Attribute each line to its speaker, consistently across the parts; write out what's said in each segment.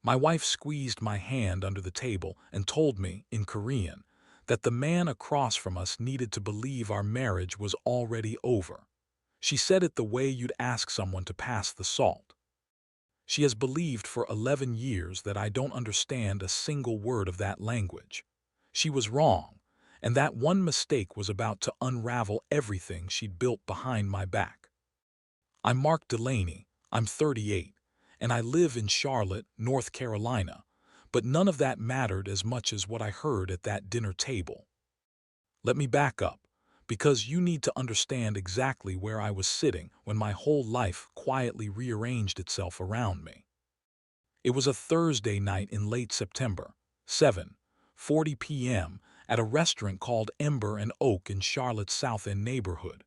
Speaker 1: My wife squeezed my hand under the table and told me, in Korean, that the man across from us needed to believe our marriage was already over. She said it the way you'd ask someone to pass the salt. She has believed for 11 years that I don't understand a single word of that language. She was wrong, and that one mistake was about to unravel everything she'd built behind my back. I'm Mark Delaney, I'm 38, and I live in Charlotte, North Carolina, but none of that mattered as much as what I heard at that dinner table. Let me back up, because you need to understand exactly where I was sitting when my whole life quietly rearranged itself around me. It was a Thursday night in late September, 7:40 p.m., at a restaurant called Ember and Oak in Charlotte's South End neighborhood.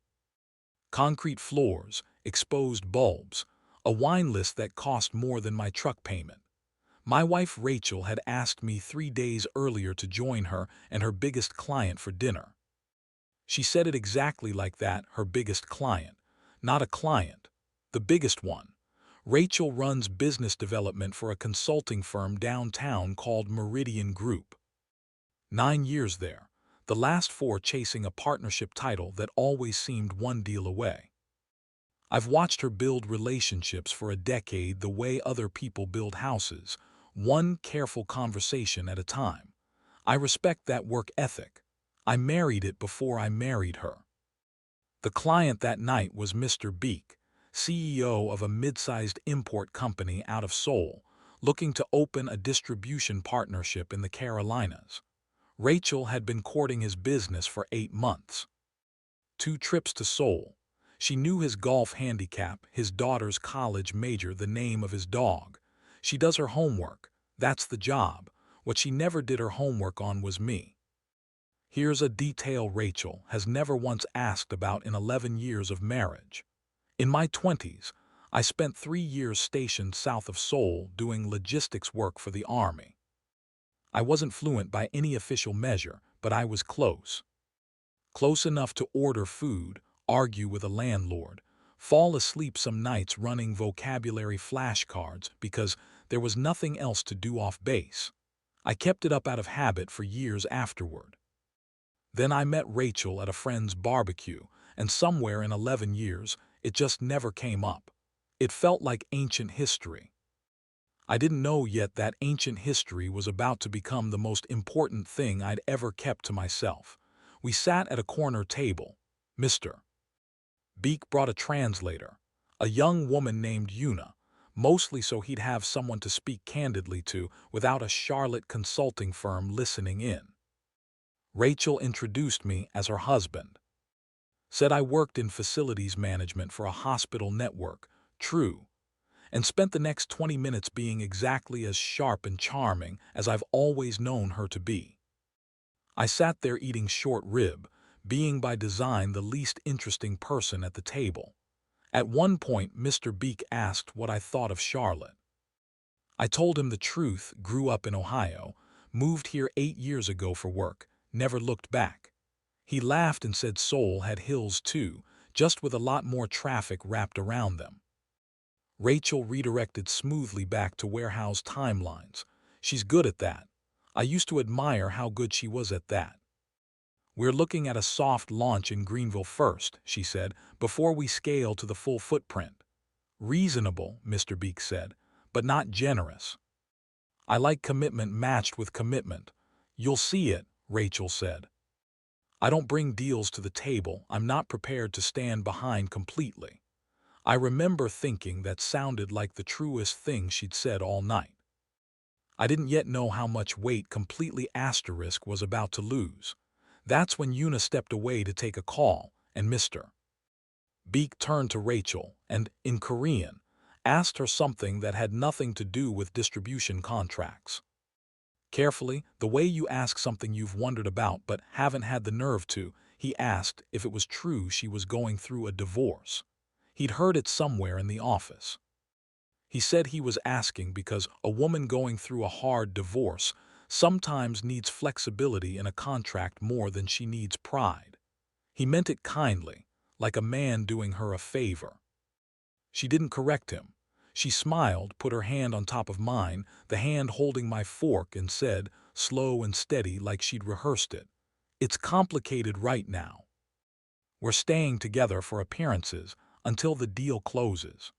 Speaker 1: Concrete floors, exposed bulbs, a wine list that cost more than my truck payment. My wife Rachel had asked me 3 days earlier to join her and her biggest client for dinner. She said it exactly like that, her biggest client. Not a client, the biggest one. Rachel runs business development for a consulting firm downtown called Meridian Group. 9 years there, the last four chasing a partnership title that always seemed one deal away. I've watched her build relationships for a decade the way other people build houses, one careful conversation at a time. I respect that work ethic. I married it before I married her. The client that night was Mr. Beek, CEO of a mid-sized import company out of Seoul, looking to open a distribution partnership in the Carolinas. Rachel had been courting his business for 8 months. 2 trips to Seoul. She knew his golf handicap, his daughter's college major, the name of his dog. She does her homework. That's the job. What she never did her homework on was me. Here's a detail Rachel has never once asked about in 11 years of marriage. In my 20s, I spent 3 years stationed south of Seoul doing logistics work for the Army. I wasn't fluent by any official measure, but I was close. Close enough to order food, argue with a landlord, fall asleep some nights running vocabulary flashcards because there was nothing else to do off base. I kept it up out of habit for years afterward. Then I met Rachel at a friend's barbecue, and somewhere in 11 years, it just never came up. It felt like ancient history. I didn't know yet that ancient history was about to become the most important thing I'd ever kept to myself. We sat at a corner table. Mr. Beek brought a translator, a young woman named Yuna, mostly so he'd have someone to speak candidly to without a Charlotte consulting firm listening in. Rachel introduced me as her husband. Said I worked in facilities management for a hospital network, true, and spent the next 20 minutes being exactly as sharp and charming as I've always known her to be. I sat there eating short rib, being by design the least interesting person at the table. At one point, Mr. Beek asked what I thought of Charlotte. I told him the truth, grew up in Ohio, moved here 8 years ago for work, never looked back. He laughed and said Seoul had hills too, just with a lot more traffic wrapped around them. Rachel redirected smoothly back to warehouse timelines. She's good at that. I used to admire how good she was at that. We're looking at a soft launch in Greenville first, she said, before we scale to the full footprint. Reasonable, Mr. Beek said, but not generous. I like commitment matched with commitment. You'll see it, Rachel said. I don't bring deals to the table I'm not prepared to stand behind completely. I remember thinking that sounded like the truest thing she'd said all night. I didn't yet know how much weight completely asterisk was about to lose. That's when Yuna stepped away to take a call, and Mr. Beek turned to Rachel and, in Korean, asked her something that had nothing to do with distribution contracts. Carefully, the way you ask something you've wondered about but haven't had the nerve to, he asked if it was true she was going through a divorce. He'd heard it somewhere in the office. He said he was asking because a woman going through a hard divorce sometimes needs flexibility in a contract more than she needs pride. He meant it kindly, like a man doing her a favor. She didn't correct him. She smiled, put her hand on top of mine, the hand holding my fork, and said, slow and steady like she'd rehearsed it, "It's complicated right now. We're staying together for appearances until the deal closes.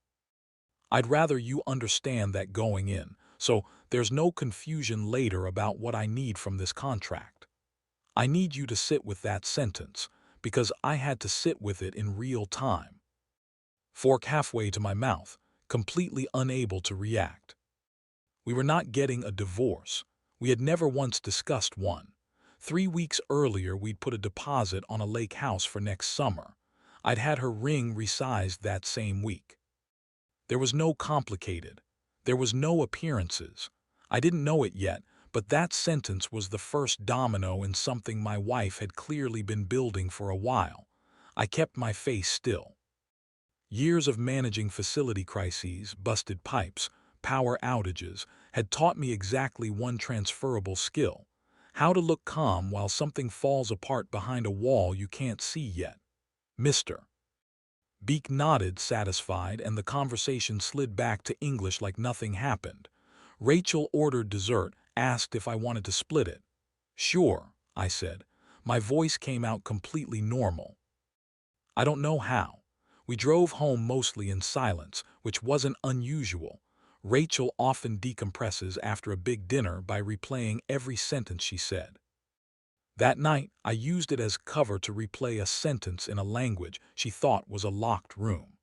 Speaker 1: I'd rather you understand that going in, so there's no confusion later about what I need from this contract. I need you to sit with that sentence, because I had to sit with it in real time." Fork halfway to my mouth, completely unable to react. We were not getting a divorce. We had never once discussed one. 3 weeks earlier, we'd put a deposit on a lake house for next summer. I'd had her ring resized that same week. There was no complicated. There was no appearances. I didn't know it yet, but that sentence was the first domino in something my wife had clearly been building for a while. I kept my face still. Years of managing facility crises, busted pipes, power outages had taught me exactly one transferable skill: how to look calm while something falls apart behind a wall you can't see yet. Mr. Beak nodded, satisfied, and the conversation slid back to English like nothing happened. Rachel ordered dessert, asked if I wanted to split it. "Sure," I said. My voice came out completely normal. I don't know how. We drove home mostly in silence, which wasn't unusual. Rachel often decompresses after a big dinner by replaying every sentence she said. That night, I used it as cover to replay a sentence in a language she thought was a locked room.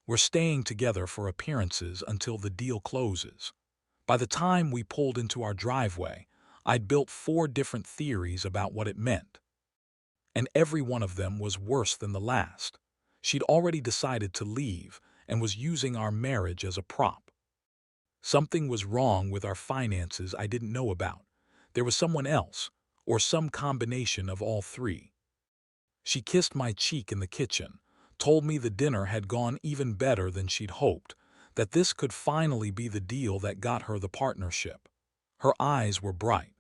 Speaker 1: "We're staying together for appearances until the deal closes." By the time we pulled into our driveway, I'd built 4 different theories about what it meant. And every one of them was worse than the last. She'd already decided to leave and was using our marriage as a prop. Something was wrong with our finances I didn't know about. There was someone else, or some combination of all 3. She kissed my cheek in the kitchen, told me the dinner had gone even better than she'd hoped, that this could finally be the deal that got her the partnership. Her eyes were bright.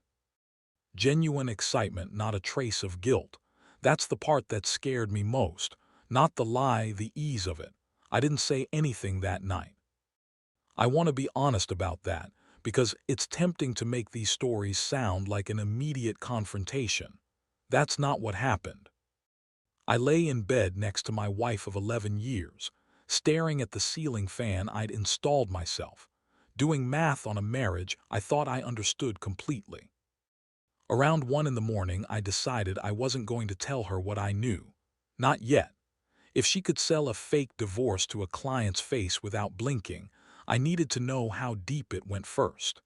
Speaker 1: Genuine excitement, not a trace of guilt. That's the part that scared me most, not the lie, the ease of it. I didn't say anything that night. I want to be honest about that, because it's tempting to make these stories sound like an immediate confrontation. That's not what happened. I lay in bed next to my wife of 11 years, staring at the ceiling fan I'd installed myself, doing math on a marriage I thought I understood completely. Around 1 in the morning, I decided I wasn't going to tell her what I knew. Not yet. If she could sell a fake divorce to a client's face without blinking, I needed to know how deep it went first.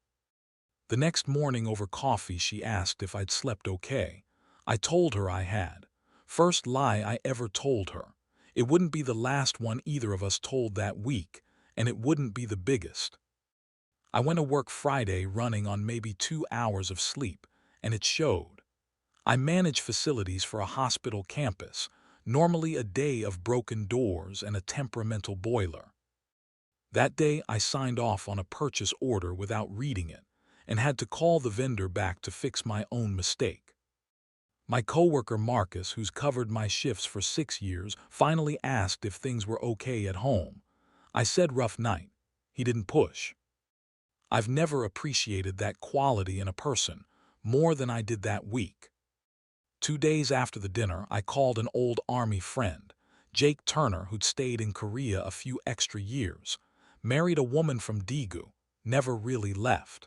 Speaker 1: The next morning over coffee, she asked if I'd slept okay. I told her I had. First lie I ever told her. It wouldn't be the last one either of us told that week, and it wouldn't be the biggest. I went to work Friday running on maybe 2 hours of sleep, and it showed. I manage facilities for a hospital campus, normally a day of broken doors and a temperamental boiler. That day, I signed off on a purchase order without reading it, and had to call the vendor back to fix my own mistake. My coworker Marcus, who's covered my shifts for 6 years, finally asked if things were okay at home. I said rough night. He didn't push. I've never appreciated that quality in a person more than I did that week. 2 days after the dinner, I called an old Army friend, Jake Turner, who'd stayed in Korea a few extra years, married a woman from Daegu, never really left.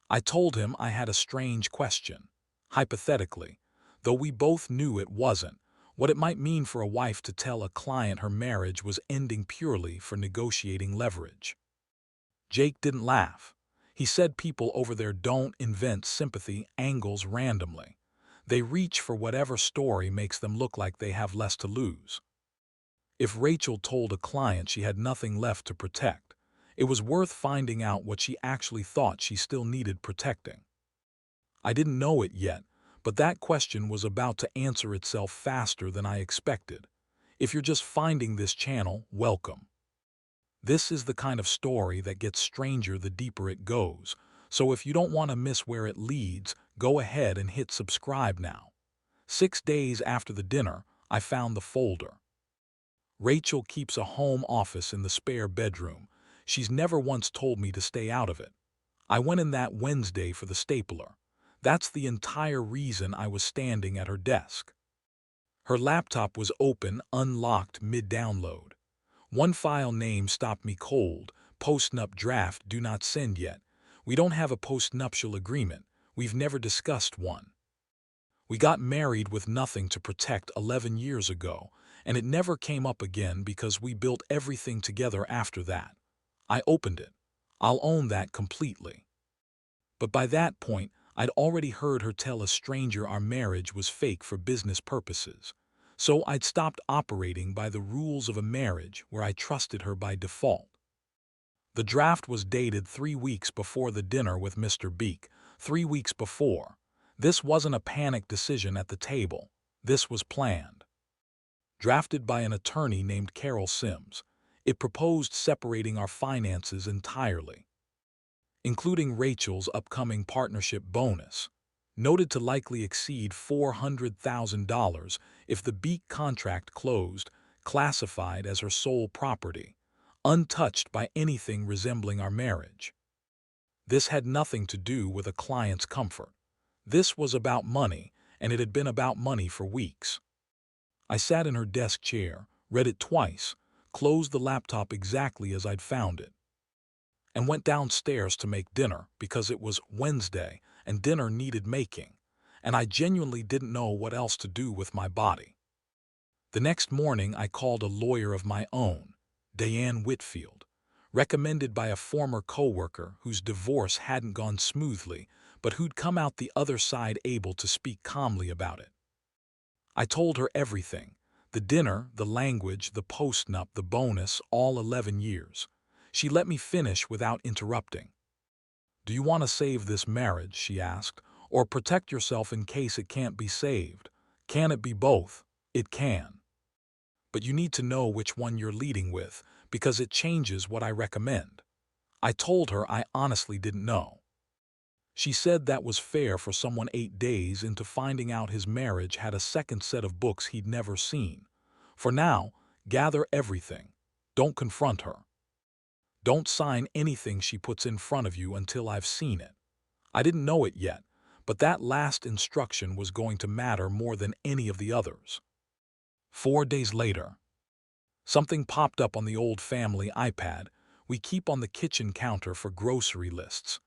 Speaker 1: I told him I had a strange question, hypothetically, though we both knew it wasn't, what it might mean for a wife to tell a client her marriage was ending purely for negotiating leverage. Jake didn't laugh. He said people over there don't invent sympathy angles randomly. They reach for whatever story makes them look like they have less to lose. If Rachel told a client she had nothing left to protect, it was worth finding out what she actually thought she still needed protecting. I didn't know it yet, but that question was about to answer itself faster than I expected. If you're just finding this channel, welcome. This is the kind of story that gets stranger the deeper it goes, so if you don't want to miss where it leads, go ahead and hit subscribe now. 6 days after the dinner, I found the folder. Rachel keeps a home office in the spare bedroom, She's never once told me to stay out of it. I went in that Wednesday for the stapler. That's the entire reason I was standing at her desk. Her laptop was open, unlocked mid-download. One file name stopped me cold. Postnup draft, do not send yet. We don't have a postnuptial agreement. We've never discussed one. We got married with nothing to protect 11 years ago, and it never came up again because we built everything together after that. I opened it. I'll own that completely. But by that point, I'd already heard her tell a stranger our marriage was fake for business purposes. So I'd stopped operating by the rules of a marriage where I trusted her by default. The draft was dated 3 weeks before the dinner with Mr. Beek. 3 weeks before. This wasn't a panic decision at the table. This was planned. Drafted by an attorney named Carol Sims, it proposed separating our finances entirely, including Rachel's upcoming partnership bonus, noted to likely exceed $400,000 if the Beek contract closed, classified as her sole property, untouched by anything resembling our marriage. This had nothing to do with a client's comfort. This was about money, and it had been about money for weeks. I sat in her desk chair, read it twice, closed the laptop exactly as I'd found it, and went downstairs to make dinner because it was Wednesday and dinner needed making, and I genuinely didn't know what else to do with my body. The next morning I called a lawyer of my own, Diane Whitfield, recommended by a former coworker whose divorce hadn't gone smoothly, but who'd come out the other side able to speak calmly about it. I told her everything, the dinner, the language, the postnup, the bonus, all 11 years. She let me finish without interrupting. "Do you want to save this marriage," she asked, "or protect yourself in case it can't be saved? Can it be both?" "It can. But you need to know which one you're leading with, because it changes what I recommend." I told her I honestly didn't know. She said that was fair for someone 8 days into finding out his marriage had a second set of books he'd never seen. For now, gather everything. Don't confront her. Don't sign anything she puts in front of you until I've seen it. I didn't know it yet, but that last instruction was going to matter more than any of the others. 4 days later, something popped up on the old family iPad we keep on the kitchen counter for grocery lists.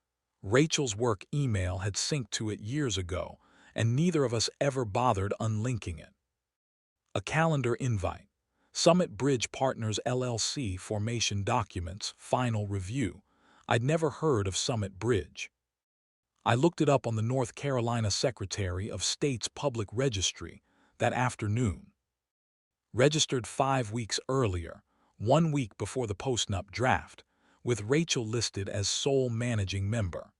Speaker 1: Rachel's work email had synced to it years ago, and neither of us ever bothered unlinking it. A calendar invite. Summit Bridge Partners LLC formation documents, final review. I'd never heard of Summit Bridge. I looked it up on the North Carolina Secretary of State's Public Registry that afternoon. Registered 5 weeks earlier, 1 week before the postnup draft, with Rachel listed as sole managing member.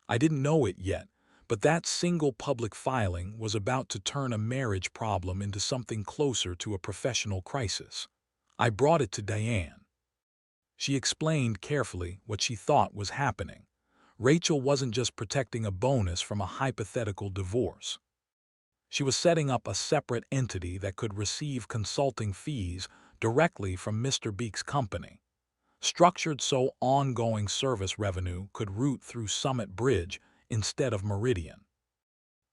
Speaker 1: I didn't know it yet, but that single public filing was about to turn a marriage problem into something closer to a professional crisis. I brought it to Diane. She explained carefully what she thought was happening. Rachel wasn't just protecting a bonus from a hypothetical divorce. She was setting up a separate entity that could receive consulting fees directly from Mr. Beek's company, structured so ongoing service revenue could route through Summit Bridge instead of Meridian.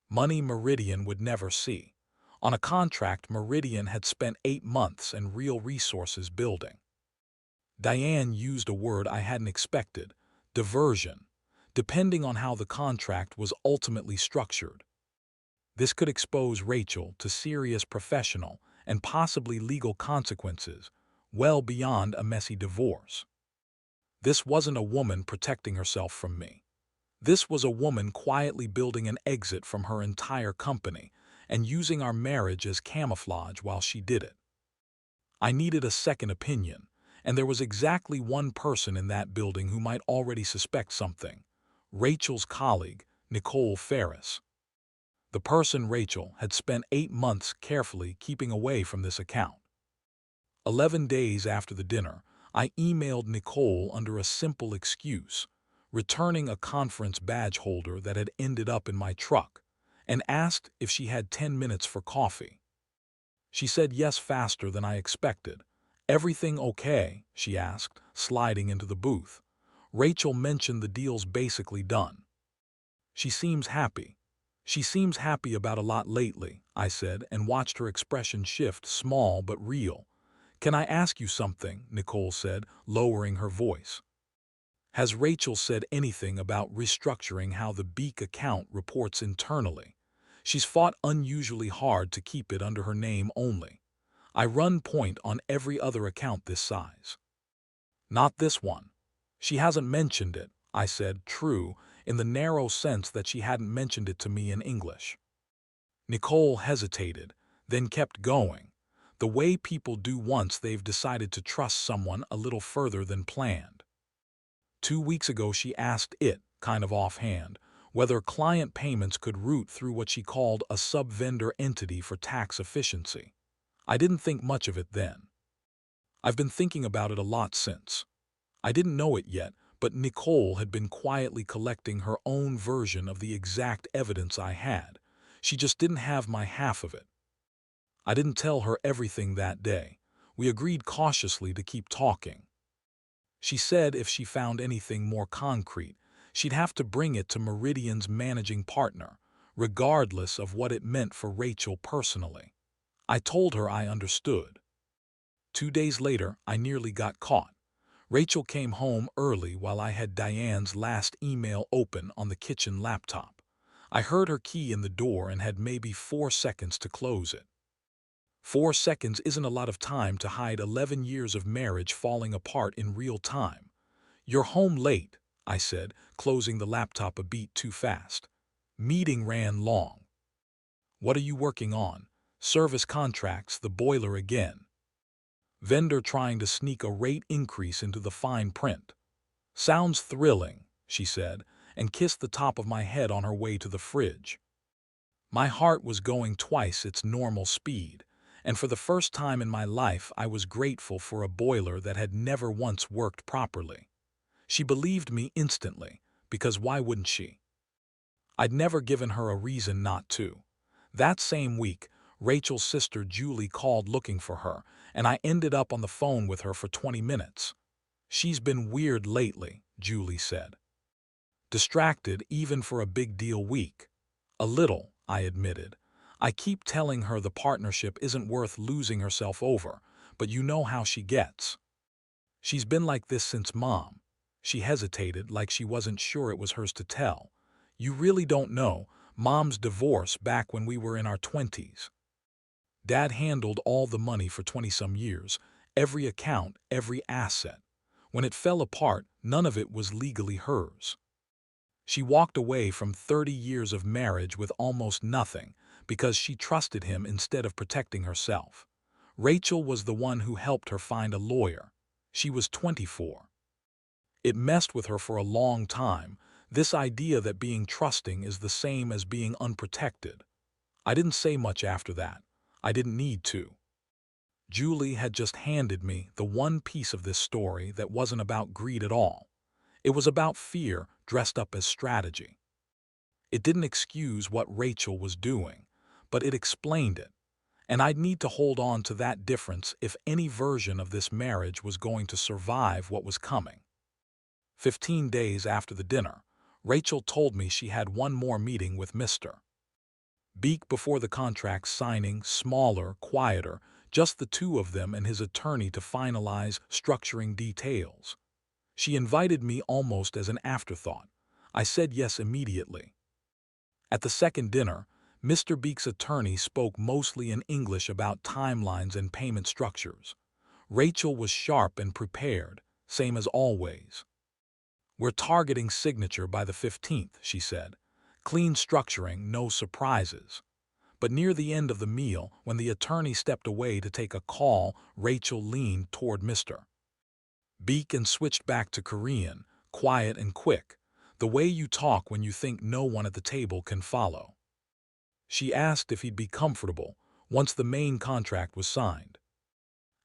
Speaker 1: Money Meridian would never see. On a contract Meridian had spent 8 months and real resources building. Diane used a word I hadn't expected, diversion, depending on how the contract was ultimately structured. This could expose Rachel to serious professional and possibly legal consequences, well beyond a messy divorce. This wasn't a woman protecting herself from me. This was a woman quietly building an exit from her entire company and using our marriage as camouflage while she did it. I needed a second opinion, and there was exactly one person in that building who might already suspect something: Rachel's colleague, Nicole Ferris. The person Rachel had spent 8 months carefully keeping away from this account. 11 days after the dinner, I emailed Nicole under a simple excuse, returning a conference badge holder that had ended up in my truck, and asked if she had 10 minutes for coffee. She said yes faster than I expected, "Everything okay?" she asked, sliding into the booth. Rachel mentioned the deal's basically done. She seems happy. She seems happy about a lot lately, I said, and watched her expression shift, small but real. "Can I ask you something?" Nicole said, lowering her voice. "Has Rachel said anything about restructuring how the Beak account reports internally? She's fought unusually hard to keep it under her name only. I run point on every other account this size." "Not this one. She hasn't mentioned it," I said, true, in the narrow sense that she hadn't mentioned it to me in English. Nicole hesitated, then kept going, the way people do once they've decided to trust someone a little further than planned. 2 weeks ago she asked it, kind of offhand, whether client payments could route through what she called a sub-vendor entity for tax efficiency. I didn't think much of it then. I've been thinking about it a lot since. I didn't know it yet, but Nicole had been quietly collecting her own version of the exact evidence I had. She just didn't have my half of it. I didn't tell her everything that day. We agreed cautiously to keep talking. She said if she found anything more concrete, she'd have to bring it to Meridian's managing partner, regardless of what it meant for Rachel personally. I told her I understood. 2 days later, I nearly got caught. Rachel came home early while I had Diane's last email open on the kitchen laptop. I heard her key in the door and had maybe 4 seconds to close it. 4 seconds isn't a lot of time to hide 11 years of marriage falling apart in real time. "You're home late," I said, closing the laptop a beat too fast. "Meeting ran long." "What are you working on?" "Service contracts, the boiler again." "Vendor trying to sneak a rate increase into the fine print." "Sounds thrilling," she said, and kissed the top of my head on her way to the fridge. My heart was going twice its normal speed, and for the first time in my life I was grateful for a boiler that had never once worked properly. She believed me instantly, because why wouldn't she? I'd never given her a reason not to. That same week, Rachel's sister Julie called looking for her, and I ended up on the phone with her for 20 minutes. "She's been weird lately," Julie said. "Distracted even for a big deal week." "A little," I admitted. "I keep telling her the partnership isn't worth losing herself over, but you know how she gets." "She's been like this since Mom." She hesitated, like she wasn't sure it was hers to tell. "You really don't know. Mom's divorce back when we were in our 20s. Dad handled all the money for 20-some years, every account, every asset. When it fell apart, none of it was legally hers. She walked away from 30 years of marriage with almost nothing because she trusted him instead of protecting herself. Rachel was the one who helped her find a lawyer. She was 24. It messed with her for a long time, this idea that being trusting is the same as being unprotected. I didn't say much after that. I didn't need to. Julie had just handed me the one piece of this story that wasn't about greed at all. It was about fear dressed up as strategy. It didn't excuse what Rachel was doing, but it explained it. And I'd need to hold on to that difference if any version of this marriage was going to survive what was coming. 15 days after the dinner, Rachel told me she had one more meeting with Mr. Beak before the contract signing, smaller, quieter, just the two of them and his attorney to finalize structuring details. She invited me almost as an afterthought. I said yes immediately. At the second dinner, Mr. Beak's attorney spoke mostly in English about timelines and payment structures. Rachel was sharp and prepared, same as always. "We're targeting signature by the 15th, she said. "Clean structuring, no surprises." But near the end of the meal, when the attorney stepped away to take a call, Rachel leaned toward Mr. Beak and switched back to Korean, quiet and quick, the way you talk when you think no one at the table can follow. She asked if he'd be comfortable once the main contract was signed.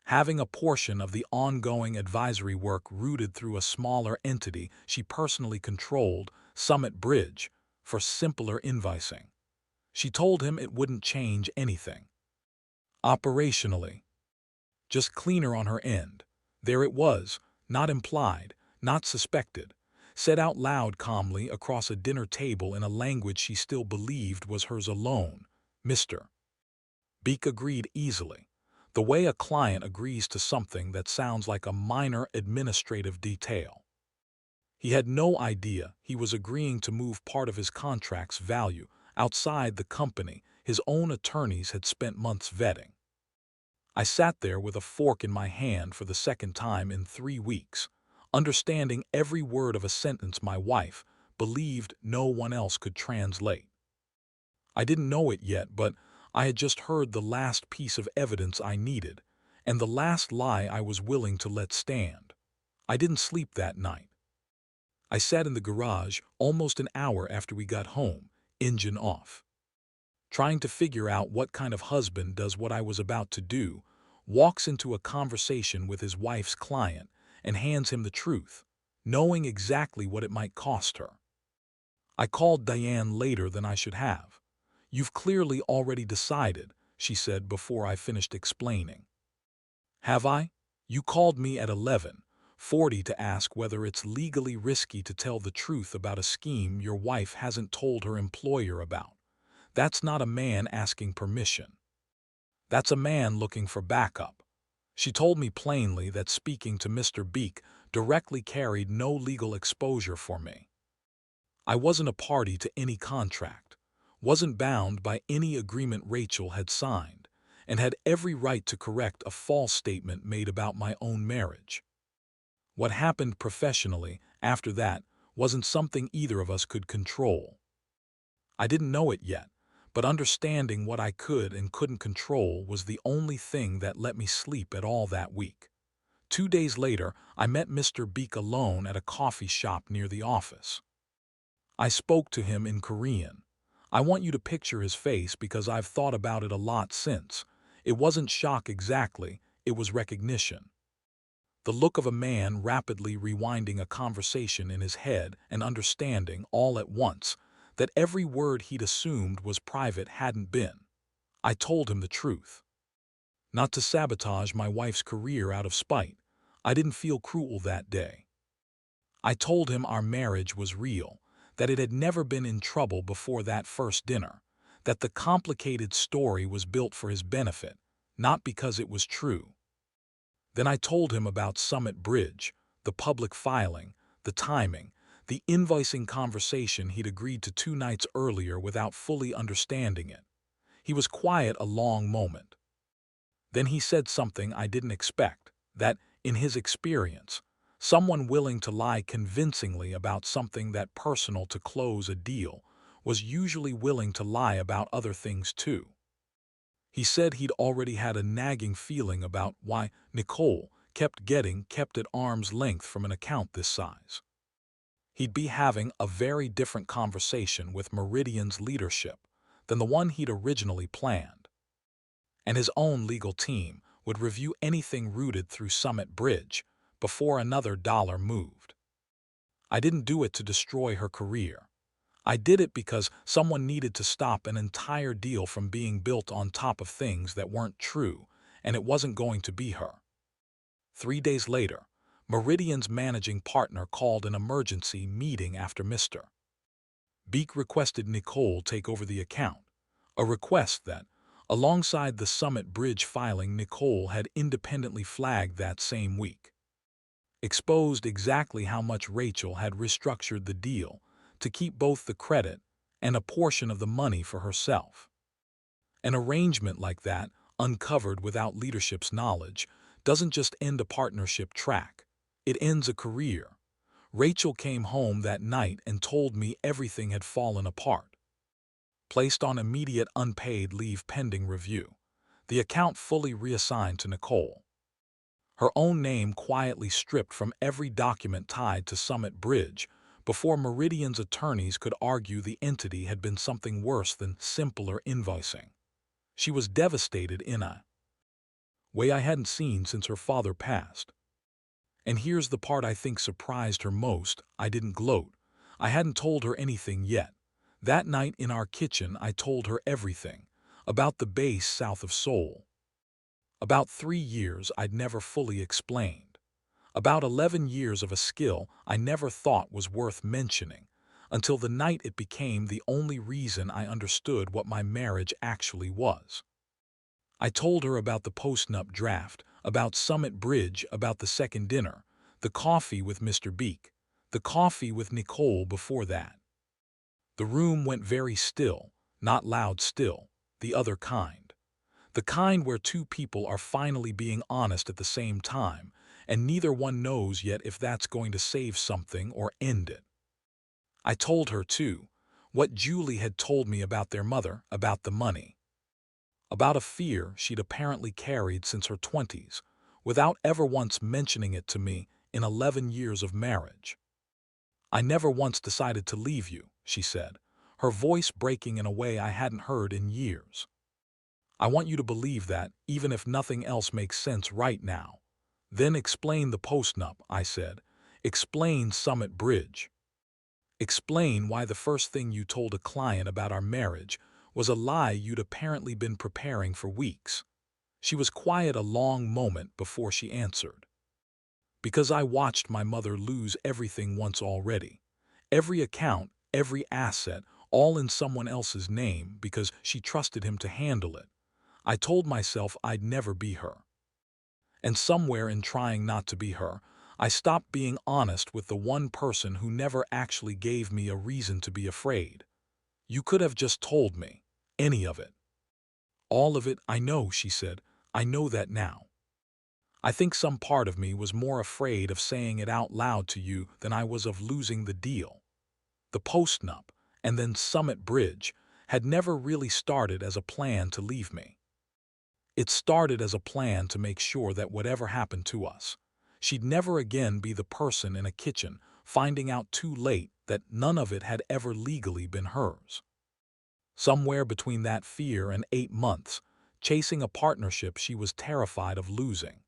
Speaker 1: Having a portion of the ongoing advisory work routed through a smaller entity she personally controlled, Summit Bridge, for simpler invoicing. She told him it wouldn't change anything. Operationally. just cleaner on her end. There it was, not implied, not suspected, said out loud calmly across a dinner table in a language she still believed was hers alone. Mr. Beak agreed easily, the way a client agrees to something that sounds like a minor administrative detail. He had no idea he was agreeing to move part of his contract's value outside the company his own attorneys had spent months vetting. I sat there with a fork in my hand for the second time in 3 weeks, understanding every word of a sentence my wife believed no one else could translate. I didn't know it yet, but I had just heard the last piece of evidence I needed, and the last lie I was willing to let stand. I didn't sleep that night. I sat in the garage almost an hour after we got home, engine off, trying to figure out what kind of husband does what I was about to do, walks into a conversation with his wife's client and hands him the truth, knowing exactly what it might cost her. I called Diane later than I should have. "You've clearly already decided," she said before I finished explaining. "Have I? You called me at 11:40 to ask whether it's legally risky to tell the truth about a scheme your wife hasn't told her employer about. That's not a man asking permission. That's a man looking for backup." She told me plainly that speaking to Mr. Beak directly carried no legal exposure for me. I wasn't a party to any contract, wasn't bound by any agreement Rachel had signed, and had every right to correct a false statement made about my own marriage. What happened professionally after that wasn't something either of us could control. I didn't know it yet, but understanding what I could and couldn't control was the only thing that let me sleep at all that week. 2 days later, I met Mr. Beak alone at a coffee shop near the office. I spoke to him in Korean. I want you to picture his face because I've thought about it a lot since. It wasn't shock exactly, it was recognition. The look of a man rapidly rewinding a conversation in his head and understanding all at once that every word he'd assumed was private hadn't been. I told him the truth. Not to sabotage my wife's career out of spite. I didn't feel cruel that day. I told him our marriage was real, that it had never been in trouble before that first dinner, that the complicated story was built for his benefit, not because it was true. Then I told him about Summit Bridge, the public filing, the timing, the invoicing conversation he'd agreed to 2 nights earlier without fully understanding it. He was quiet a long moment. Then he said something I didn't expect, that, in his experience, someone willing to lie convincingly about something that personal to close a deal was usually willing to lie about other things too. He said he'd already had a nagging feeling about why Nicole kept at arm's length from an account this size. He'd be having a very different conversation with Meridian's leadership than the one he'd originally planned. And his own legal team would review anything rooted through Summit Bridge before another dollar moved. I didn't do it to destroy her career. I did it because someone needed to stop an entire deal from being built on top of things that weren't true, and it wasn't going to be her. 3 days later, Meridian's managing partner called an emergency meeting after Mr. Beak requested Nicole take over the account, a request that, alongside the Summit Bridge filing Nicole had independently flagged that same week, exposed exactly how much Rachel had restructured the deal to keep both the credit and a portion of the money for herself. An arrangement like that, uncovered without leadership's knowledge, doesn't just end a partnership track, it ends a career. Rachel came home that night and told me everything had fallen apart. Placed on immediate unpaid leave pending review, the account fully reassigned to Nicole. Her own name quietly stripped from every document tied to Summit Bridge before Meridian's attorneys could argue the entity had been something worse than simpler invoicing. She was devastated in a way I hadn't seen since her father passed. And here's the part I think surprised her most. I didn't gloat. I hadn't told her anything yet. That night in our kitchen I told her everything, about the base south of Seoul, About 3 years I'd never fully explained. About 11 years of a skill I never thought was worth mentioning, until the night it became the only reason I understood what my marriage actually was. I told her about the post-nup draft, about Summit Bridge, about the second dinner, the coffee with Mr. Beek, the coffee with Nicole before that. The room went very still, not loud still, the other kind. The kind where two people are finally being honest at the same time, and neither one knows yet if that's going to save something or end it. I told her, too, what Julie had told me about their mother, about the money. About a fear she'd apparently carried since her 20s, without ever once mentioning it to me in 11 years of marriage. "I never once decided to leave you," she said, her voice breaking in a way I hadn't heard in years. "I want you to believe that, even if nothing else makes sense right now." "Then explain the postnup," I said. "Explain Summit Bridge. Explain why the first thing you told a client about our marriage was a lie you'd apparently been preparing for weeks." She was quiet a long moment before she answered. "Because I watched my mother lose everything once already. Every account, every asset, all in someone else's name because she trusted him to handle it. I told myself I'd never be her. And somewhere in trying not to be her, I stopped being honest with the one person who never actually gave me a reason to be afraid. You could have just told me. Any of it." "All of it, I know," she said. "I know that now. I think some part of me was more afraid of saying it out loud to you than I was of losing the deal. The postnup, and then Summit Bridge, had never really started as a plan to leave me. It started as a plan to make sure that whatever happened to us, she'd never again be the person in a kitchen finding out too late that none of it had ever legally been hers. Somewhere between that fear and 8 months, chasing a partnership she was terrified of losing,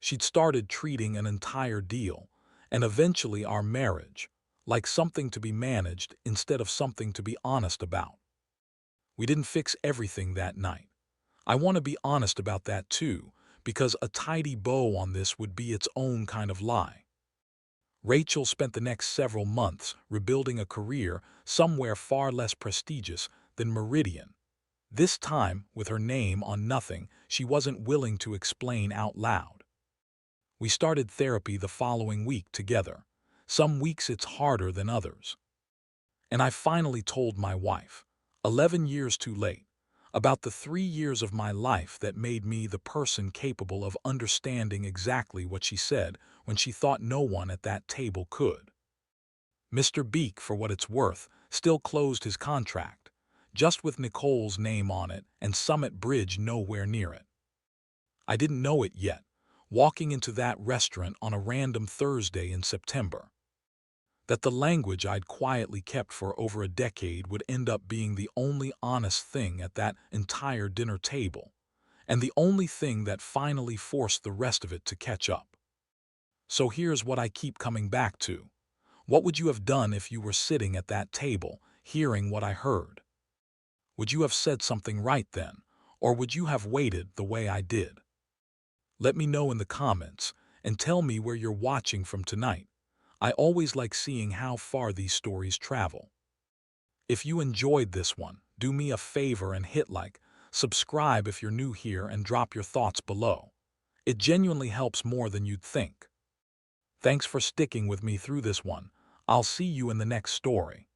Speaker 1: she'd started treating an entire deal, and eventually our marriage, like something to be managed instead of something to be honest about. We didn't fix everything that night. I want to be honest about that too, because a tidy bow on this would be its own kind of lie. Rachel spent the next several months rebuilding a career somewhere far less prestigious than Meridian, this time with her name on nothing she wasn't willing to explain out loud. We started therapy the following week together. Some weeks it's harder than others. And I finally told my wife, 11 years too late, about the 3 years of my life that made me the person capable of understanding exactly what she said when she thought no one at that table could. Mr. Beek, for what it's worth, still closed his contract, just with Nicole's name on it and Summit Bridge nowhere near it. I didn't know it yet, walking into that restaurant on a random Thursday in September, that the language I'd quietly kept for over a decade would end up being the only honest thing at that entire dinner table, and the only thing that finally forced the rest of it to catch up. So here's what I keep coming back to. What would you have done if you were sitting at that table, hearing what I heard? Would you have said something right then, or would you have waited the way I did? Let me know in the comments, and tell me where you're watching from tonight. I always like seeing how far these stories travel. If you enjoyed this one, do me a favor and hit like, subscribe if you're new here, and drop your thoughts below. It genuinely helps more than you'd think. Thanks for sticking with me through this one. I'll see you in the next story.